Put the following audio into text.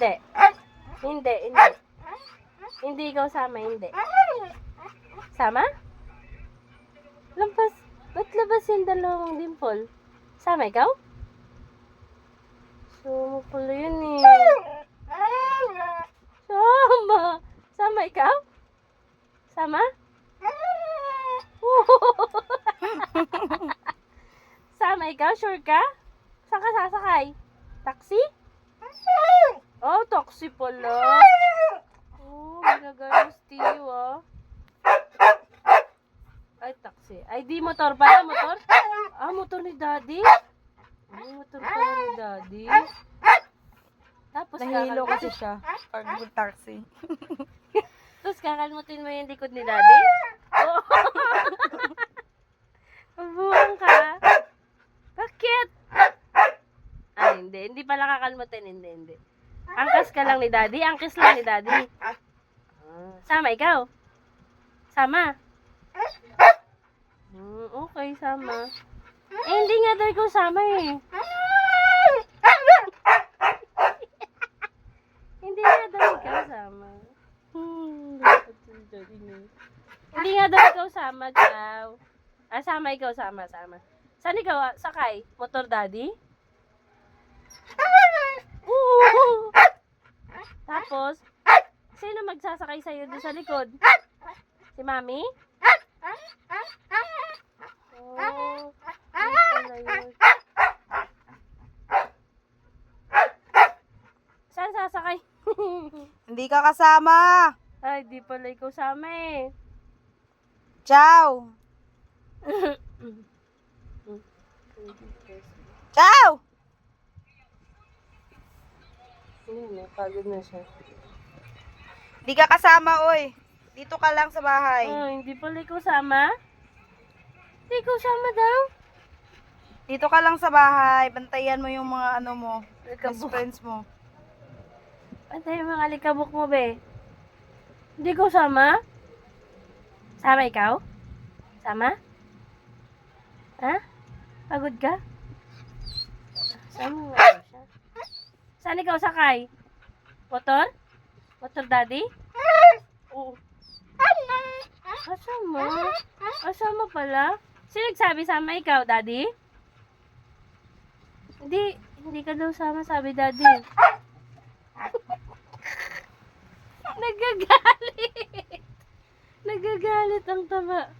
Hindi. Hindi, hindi. Hindi ikaw sama, hindi. Sama? Lampas. Ba't labas yung dalawang dimple? Sama ikaw? So, pala yun eh. Sama. Sama ikaw? Sama? Sama ikaw? Sure ka? Saan ka sasakay? Taxi? Oh, taxi pala. Oh, ginagaya si Tio ah. Ay, taxi. Ay, di motor pala, motor? Ah, motor ni Daddy? Ay, motor pala ni Daddy. Tapos Nahilo kasi siya pag taxi. Tapos kakalmutin mo yung likod ni Daddy? Oh. Mabuhang ka. Bakit? Ay, hindi. Hindi pala kakalmutin. Hindi. Angkas ka lang ni Daddy. Angkis lang ni Daddy. Sama ikaw? Sama? Okay, sama. Eh, hindi nga daw ikaw sama eh. Hindi nga daw ikaw sama. Hindi nga daw ikaw sama, Gaw. Ah, sama ikaw, sama. Saan ikaw sakay? Motor Daddy? Oo. Tapos, sino magsasakay sa'yo doon sa likod? Si Mami? Oh, pala yun. Saan sasakay? Hindi ka kasama. Ay, di pala ikaw sama eh. Ciao. Ciao. Pagod na siya. Hindi ka kasama, oy. Dito ka lang sa bahay. Oh, hindi pala ikaw sama? Hindi ikaw sama daw? Dito ka lang sa bahay. Bantayan mo yung mga ano mo, best friends mo. Antay yung mga alikabok mo, be. Hindi ikaw sama? Sama ikaw? Sama? Ha? Pagod ka? Sama nga siya. Saan ikaw sakay? Motor? Motor Daddy? Oo. Asama? Asama pala? Sino nagsabi sama ikaw, Daddy? Hindi ka daw sama, sabi Daddy. Nagagalit. Nagagalit ang taba.